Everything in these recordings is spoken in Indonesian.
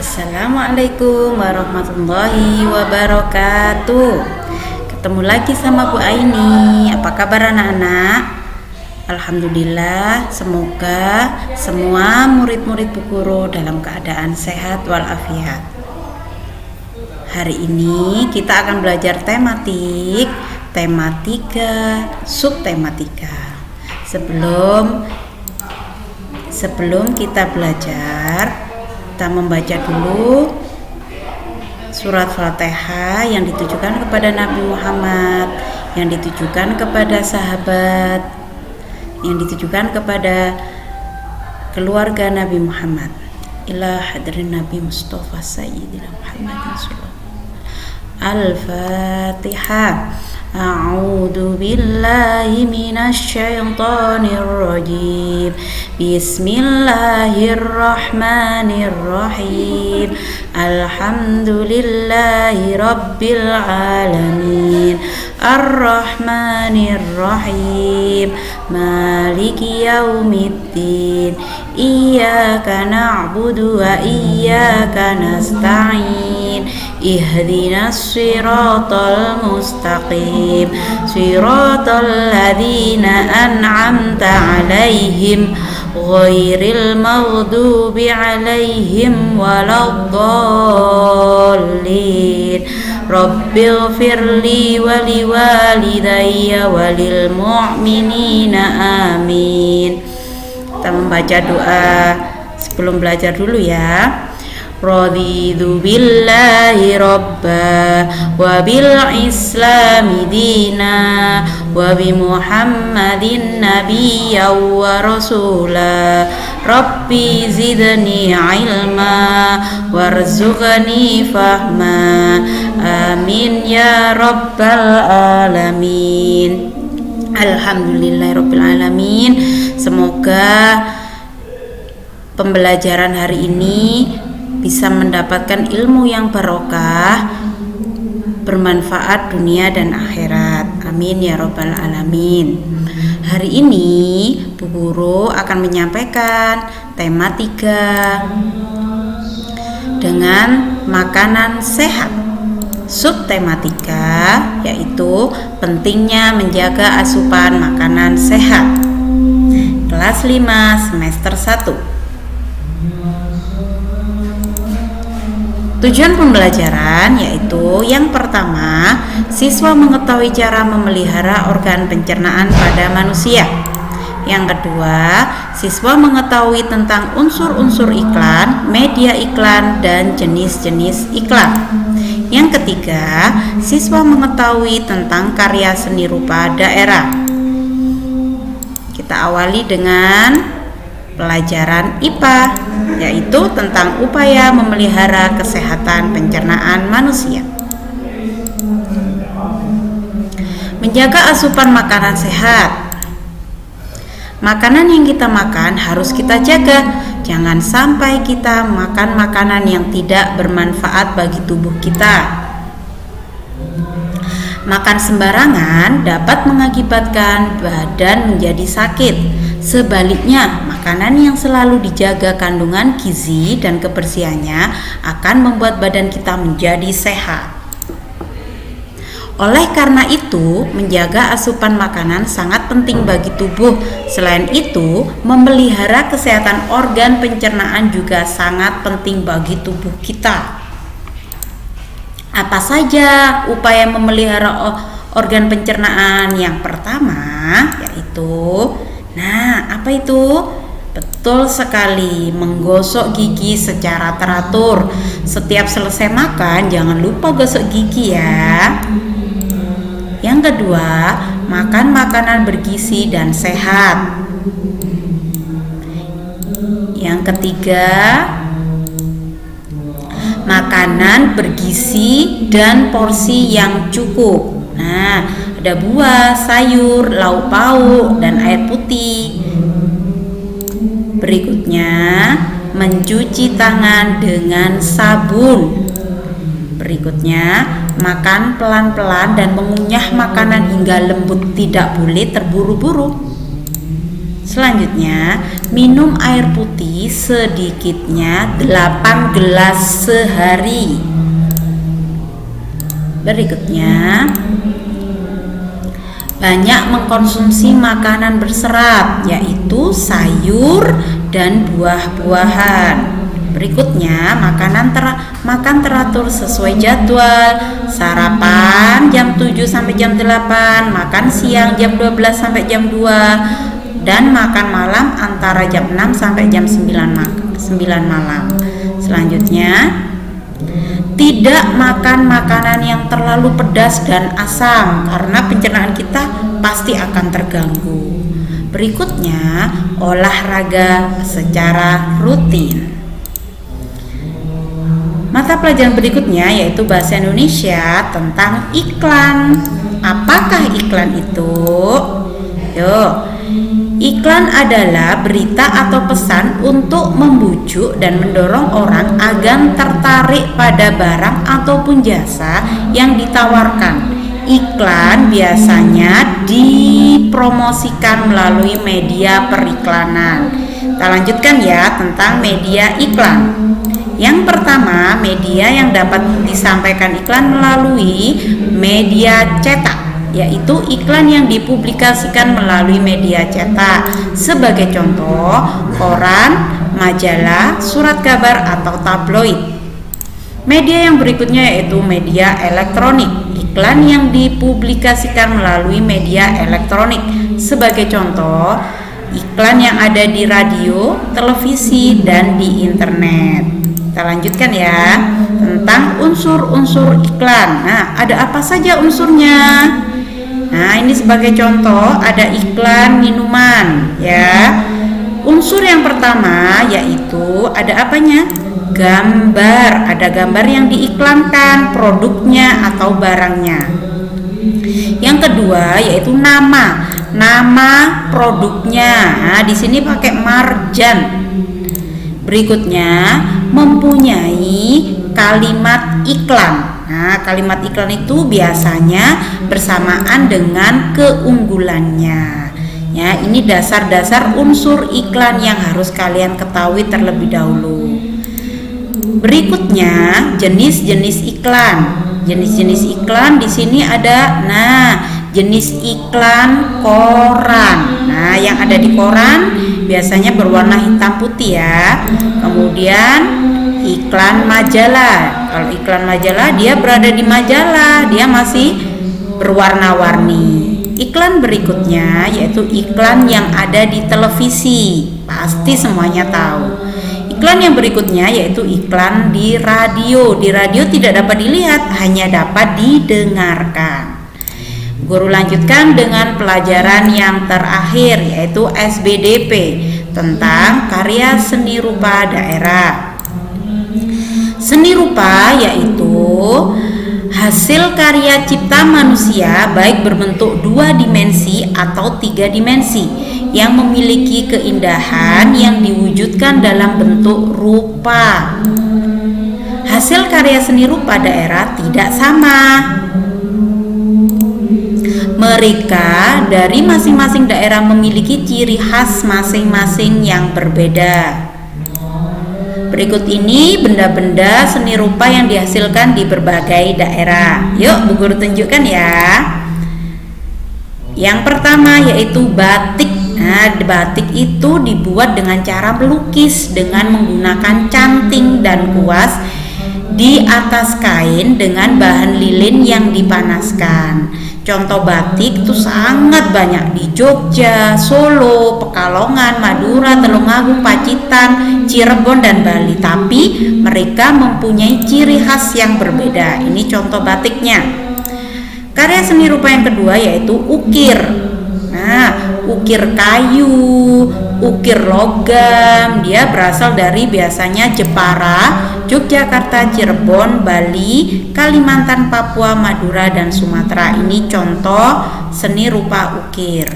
Assalamualaikum warahmatullahi wabarakatuh. Ketemu lagi sama Bu Aini. Apa kabar anak-anak? Alhamdulillah, semoga semua murid-murid Bu Guru dalam keadaan sehat walafiat. Hari ini kita akan belajar tematik, tematika, subtematika. Sebelum kita belajar, kita membaca dulu surat Fatihah yang ditujukan kepada Nabi Muhammad, yang ditujukan kepada sahabat, yang ditujukan kepada keluarga Nabi Muhammad. Ila hadrin Nabi Mustafa Sayyidina Muhammadin sallallahu Al-Fatihah. A'udzu billahi minasy syaithanir rajim. Bismillahirrahmanirrahim. Alhamdulillahi rabbil alamin. Ar-Rahmanir Rahim. Maliki yaumiddin. Iyyaka na'budu wa iyyaka nasta'in. Ihdinas siratal mustaqim. Siratal ladzina an'amta 'alaihim ghairil maghdubi 'alaihim waladdallin. Rabbighfirli wa liwalidayya walil mu'minina amin. Kita membaca doa sebelum belajar dulu ya. Raditu billahi rabba wa bil islami dina wa bi muhammadin nabiyya wa rasula. Rabbi zidni ilma warzuqni fahma. Amin ya rabbal alamin. Alhamdulillahirabbil alamin. Semoga pembelajaran hari ini bisa mendapatkan ilmu yang barokah, bermanfaat dunia dan akhirat. Amin ya rabbal alamin. Hari ini Bu Guru akan menyampaikan tematika dengan makanan sehat. Subtematika yaitu pentingnya menjaga asupan makanan sehat. Kelas 5 semester 1. Tujuan pembelajaran yaitu yang pertama, siswa mengetahui cara memelihara organ pencernaan pada manusia. Yang kedua, siswa mengetahui tentang unsur-unsur iklan, media iklan, dan jenis-jenis iklan. Yang ketiga, siswa mengetahui tentang karya seni rupa daerah. Kita awali dengan pelajaran IPA, yaitu tentang upaya memelihara kesehatan pencernaan manusia. Menjaga asupan makanan sehat. Makanan yang kita makan harus kita jaga. Jangan sampai kita makan makanan yang tidak bermanfaat bagi tubuh kita. Makan sembarangan dapat mengakibatkan badan menjadi sakit. Sebaliknya, makanan yang selalu dijaga kandungan gizi dan kebersihannya akan membuat badan kita menjadi sehat. Oleh karena itu, menjaga asupan makanan sangat penting bagi tubuh. Selain itu, memelihara kesehatan organ pencernaan juga sangat penting bagi tubuh kita. Apa saja upaya memelihara organ pencernaan? Yang pertama yaitu apa itu? Betul sekali, menggosok gigi secara teratur. Setiap selesai makan, jangan lupa gosok gigi ya. Yang kedua, makan makanan bergizi dan sehat. Yang ketiga, makanan bergizi dan porsi yang cukup. Ada buah, sayur, lauk pauk, dan air putih. Berikutnya, mencuci tangan dengan sabun. Berikutnya, makan pelan-pelan dan mengunyah makanan hingga lembut, tidak boleh terburu-buru. Selanjutnya, minum air putih sedikitnya 8 gelas sehari. Berikutnya, banyak mengkonsumsi makanan berserat, yaitu sayur dan buah-buahan. Berikutnya, makan teratur sesuai jadwal. Sarapan jam 7 sampai jam 8, makan siang jam 12 sampai jam 2, dan makan malam antara jam 6 sampai jam 9 malam. Selanjutnya, tidak makan makanan yang terlalu pedas dan asam karena pencernaan kita pasti akan terganggu. Berikutnya, olahraga secara rutin. Mata pelajaran berikutnya yaitu bahasa Indonesia tentang iklan. Apakah iklan itu? Iklan adalah berita atau pesan untuk membujuk dan mendorong orang agar tertarik pada barang ataupun jasa yang ditawarkan. Iklan biasanya dipromosikan melalui media periklanan. Kita lanjutkan ya tentang media iklan. Yang pertama, media yang dapat disampaikan iklan melalui media cetak, yaitu iklan yang dipublikasikan melalui media cetak. Sebagai contoh, koran, majalah, surat kabar, atau tabloid. Media yang berikutnya yaitu media elektronik. Iklan yang dipublikasikan melalui media elektronik. Sebagai contoh, iklan yang ada di radio, televisi, dan di internet. Kita lanjutkan ya tentang unsur-unsur iklan. Nah, ada apa saja unsurnya? Nah, ini sebagai contoh ada iklan minuman ya. Unsur yang pertama yaitu ada apanya? Gambar. Ada gambar yang diiklankan, produknya atau barangnya. Yang kedua yaitu nama produknya. Nah, di sini pakai marjan. Berikutnya mempunyai kalimat iklan. Nah, kalimat iklan itu biasanya bersamaan dengan keunggulannya. Ya, ini dasar-dasar unsur iklan yang harus kalian ketahui terlebih dahulu. Berikutnya, jenis-jenis iklan. Jenis-jenis iklan di sini ada jenis iklan koran. Nah, yang ada di koran biasanya berwarna hitam putih ya. Kemudian iklan majalah. Kalau iklan majalah dia berada di majalah, dia masih berwarna-warni. Iklan berikutnya yaitu iklan yang ada di televisi. Pasti semuanya tahu. Iklan yang berikutnya yaitu iklan di radio. Di radio tidak dapat dilihat, hanya dapat didengarkan. Guru lanjutkan dengan pelajaran yang terakhir yaitu SBDP tentang karya seni rupa daerah. Seni rupa yaitu hasil karya cipta manusia baik berbentuk 2 dimensi atau 3 dimensi yang memiliki keindahan yang diwujudkan dalam bentuk rupa. Hasil karya seni rupa daerah tidak sama. Mereka dari masing-masing daerah memiliki ciri khas masing-masing yang berbeda. Berikut ini benda-benda seni rupa yang dihasilkan di berbagai daerah. Yuk, Bu Guru tunjukkan ya. Yang pertama yaitu batik. Nah, batik itu dibuat dengan cara melukis dengan menggunakan canting dan kuas di atas kain dengan bahan lilin yang dipanaskan. Contoh batik itu sangat banyak di Jogja, Solo, Pekalongan, Madura, Tulungagung, Pacitan, Cirebon, dan Bali. Tapi mereka mempunyai ciri khas yang berbeda. Ini contoh batiknya. Karya seni rupa yang kedua yaitu ukir. Nah, ukir kayu, ukir logam, dia berasal dari biasanya Jepara, Yogyakarta, Cirebon, Bali, Kalimantan, Papua, Madura, dan Sumatera. Ini contoh seni rupa ukir.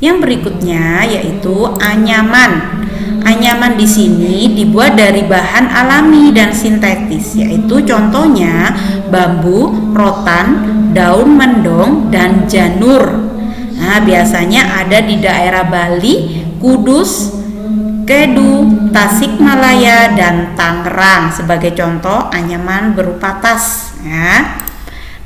Yang berikutnya yaitu anyaman. Anyaman di sini dibuat dari bahan alami dan sintetis, yaitu contohnya bambu, rotan, daun mendong, dan janur. Nah, biasanya ada di daerah Bali, Kudus, Kedu, Tasikmalaya, dan Tangerang. Sebagai contoh, anyaman berupa tas. Ya.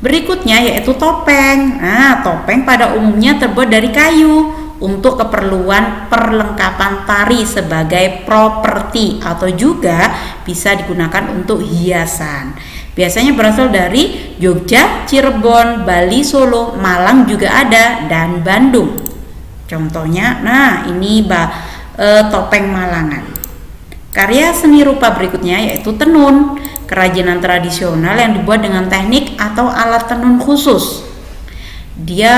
Berikutnya yaitu topeng. Nah, topeng pada umumnya terbuat dari kayu untuk keperluan perlengkapan tari sebagai properti atau juga bisa digunakan untuk hiasan. Biasanya berasal dari Jogja, Cirebon, Bali, Solo, Malang juga ada, dan Bandung. Contohnya, nah ini topeng Malangan. Karya seni rupa berikutnya yaitu tenun, kerajinan tradisional yang dibuat dengan teknik atau alat tenun khusus. Dia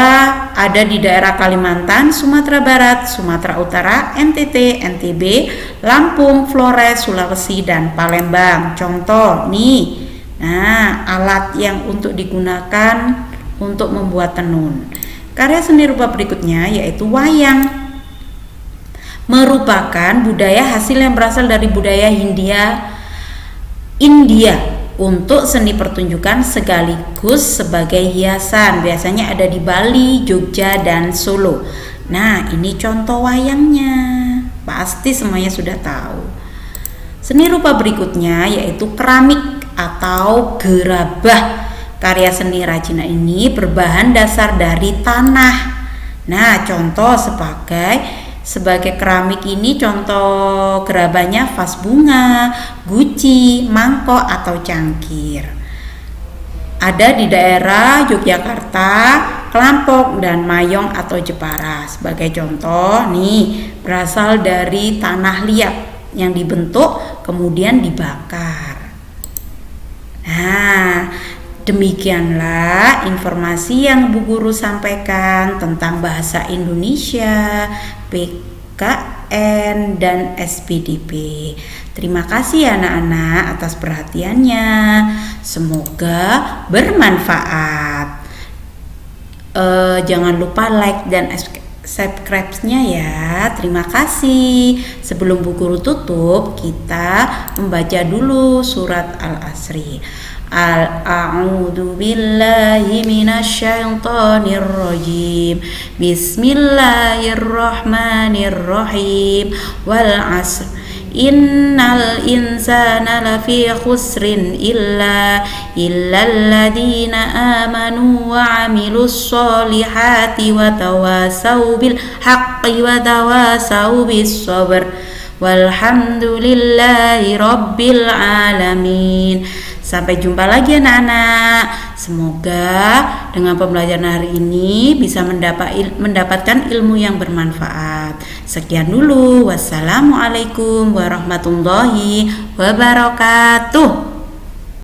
ada di daerah Kalimantan, Sumatera Barat, Sumatera Utara, NTT, NTB, Lampung, Flores, Sulawesi, dan Palembang. Contoh nih, nah alat yang untuk digunakan untuk membuat tenun. Karya seni rupa berikutnya yaitu wayang, merupakan budaya hasil yang berasal dari budaya India untuk seni pertunjukan sekaligus sebagai hiasan. Biasanya ada di Bali, Jogja, dan Solo. Nah, ini contoh wayangnya. Pasti semuanya sudah tahu. Seni rupa berikutnya yaitu keramik atau gerabah. Karya seni racinan ini berbahan dasar dari tanah. Nah, contoh sebagai keramik ini, contoh gerabahnya vas bunga, guci, mangkok, atau cangkir. Ada di daerah Yogyakarta, Kelampok, dan Mayong atau Jepara. Sebagai contoh nih, berasal dari tanah liat yang dibentuk kemudian dibakar. Nah, demikianlah informasi yang Bu Guru sampaikan tentang bahasa Indonesia, PKN, dan SPDP. Terima kasih anak-anak atas perhatiannya. Semoga bermanfaat. Jangan lupa like dan subscribe-nya ya. Terima kasih. Sebelum Bu Guru tutup, kita membaca dulu surat Al-Asri. A'udzu billahi minasyaitonir rajim. Bismillahirrahmanirrahim. Wal 'asr. Innal insana lafi khusrin illa alladziina amanu wa 'amilus solihati wa tawasau bil haqqi wa tawasau bis sabr. Walhamdulillahi rabbil alamin. Sampai jumpa lagi anak-anak. Semoga dengan pembelajaran hari ini bisa mendapatkan ilmu yang bermanfaat. Sekian dulu. Wassalamualaikum warahmatullahi wabarakatuh.